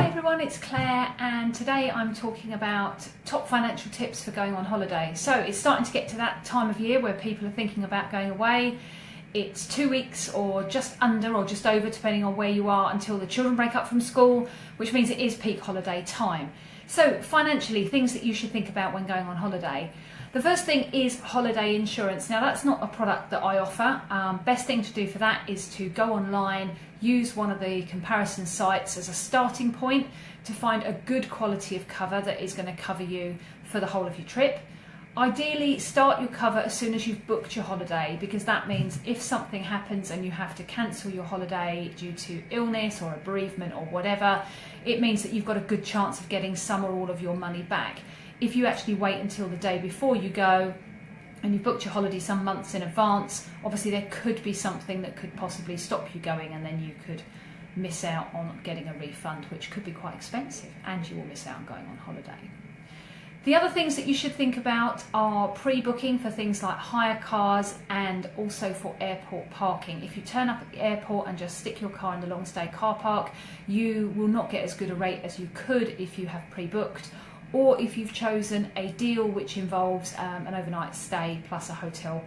Hi everyone, it's Claire, and today I'm talking about top financial tips for going on holiday. So it's starting to get to that time of year where people are thinking about going away. It's 2 weeks or just under or just over, depending on where you are, until the children break up from school, which means it is peak holiday time. So financially, things that you should think about when going on holiday. The first thing is holiday insurance. Now that's not a product that I offer. Best thing to do for that is to go online, use one of the comparison sites as a starting point to find a good quality of cover that is going to cover you for the whole of your trip. Ideally, start your cover as soon as you've booked your holiday, because that means if something happens and you have to cancel your holiday due to illness or a bereavement or whatever, it means that you've got a good chance of getting some or all of your money back. If you actually wait until the day before you go and you've booked your holiday some months in advance, obviously there could be something that could possibly stop you going, and then you could miss out on getting a refund, which could be quite expensive, and you will miss out on going on holiday. The other things that you should think about are pre-booking for things like hire cars and also for airport parking. If you turn up at the airport and just stick your car in the long stay car park, you will not get as good a rate as you could if you have pre-booked, or if you've chosen a deal which involves an overnight stay plus a hotel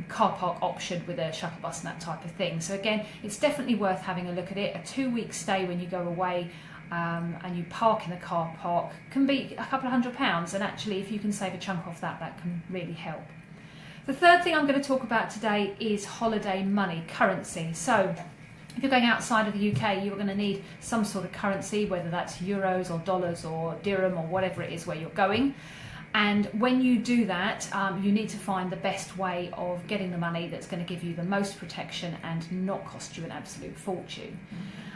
car park option with a shuttle bus and that type of thing. So again, it's definitely worth having a look at it. A 2-week stay when you go away and you park in the car park can be a couple of £100, and actually if you can save a chunk off that, that can really help. The third thing I'm going to talk about today is holiday money, currency. So if you're going outside of the UK, you're going to need some sort of currency, whether that's euros or dollars or dirham or whatever it is where you're going. And when you do that, you need to find the best way of getting the money that's going to give you the most protection and not cost you an absolute fortune.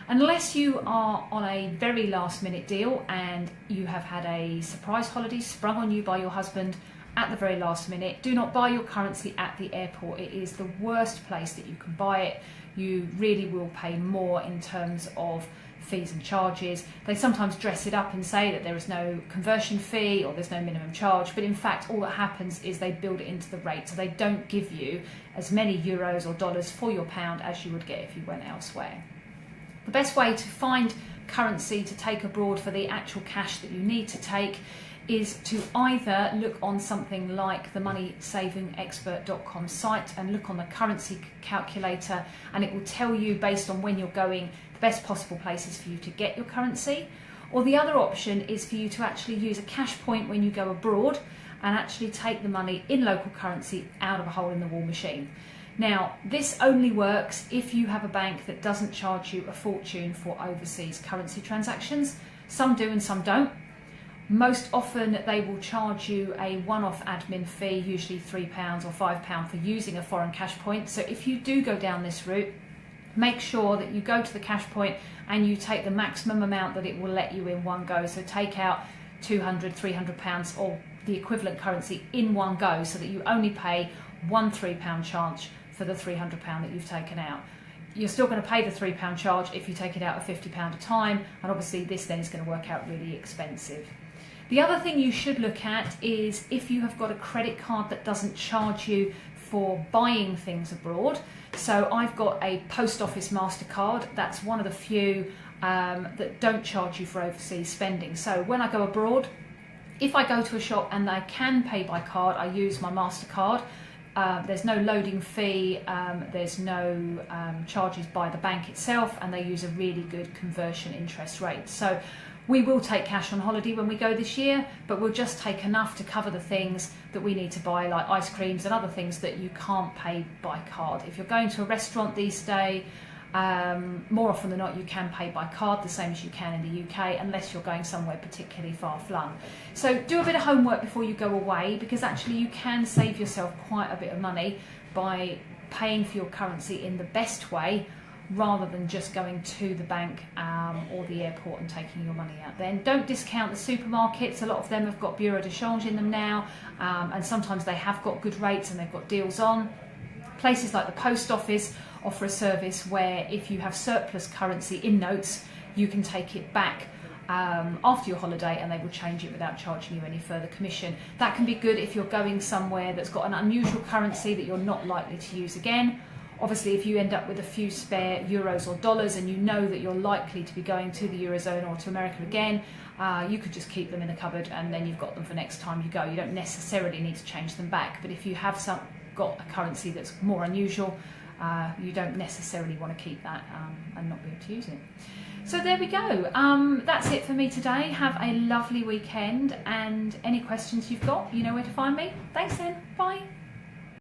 Unless you are on a very last minute deal and you have had a surprise holiday sprung on you by your husband at the very last minute, do not buy your currency at the airport. It is the worst place that you can buy it. You really will pay more in terms of fees and charges. They sometimes dress it up and say that there is no conversion fee or there's no minimum charge, but in fact all that happens is they build it into the rate, so they don't give you as many euros or dollars for your pound as you would get if you went elsewhere. The best way to find currency to take abroad for the actual cash that you need to take is to either look on something like the MoneySavingExpert.com site and look on the currency calculator, and it will tell you based on when you're going the best possible places for you to get your currency. Or the other option is for you to actually use a cash point when you go abroad and actually take the money in local currency out of a hole in the wall machine. Now, this only works if you have a bank that doesn't charge you a fortune for overseas currency transactions. Some do and some don't. Most often they will charge you a one-off admin fee, usually £3 or £5 for using a foreign cash point. So if you do go down this route, make sure that you go to the cash point and you take the maximum amount that it will let you in one go. So take out £200, £300 or the equivalent currency in one go, so that you only pay one £3 charge for the £300 that you've taken out. You're still going to pay the £3 charge if you take it out at £50 a time, and obviously this then is going to work out really expensive. The other thing you should look at is if you have got a credit card that doesn't charge you for buying things abroad. So I've got a post office MasterCard. That's one of the few that don't charge you for overseas spending. So when I go abroad, if I go to a shop and I can pay by card, I use my MasterCard. There's no loading fee, there's no charges by the bank itself, and they use a really good conversion interest rate. So we will take cash on holiday when we go this year, but we'll just take enough to cover the things that we need to buy, like ice creams and other things that you can't pay by card. If you're going to a restaurant these days, more often than not you can pay by card, the same as you can in the UK, unless you're going somewhere particularly far-flung. So do a bit of homework before you go away, because actually you can save yourself quite a bit of money by paying for your currency in the best way, rather than just going to the bank or the airport and taking your money out there. And don't discount the supermarkets. A lot of them have got bureau de change in them now, and sometimes they have got good rates and they've got deals on. Places like the post office offer a service where if you have surplus currency in notes, you can take it back after your holiday and they will change it without charging you any further commission. That can be good if you're going somewhere that's got an unusual currency that you're not likely to use again, Obviously, if you end up with a few spare euros or dollars and you know that you're likely to be going to the Eurozone or to America again, you could just keep them in the cupboard and then you've got them for next time you go. You don't necessarily need to change them back, but if you have got a currency that's more unusual, you don't necessarily want to keep that and not be able to use it. So there we go. That's it for me today. Have a lovely weekend, and any questions you've got, you know where to find me. Thanks then. Bye.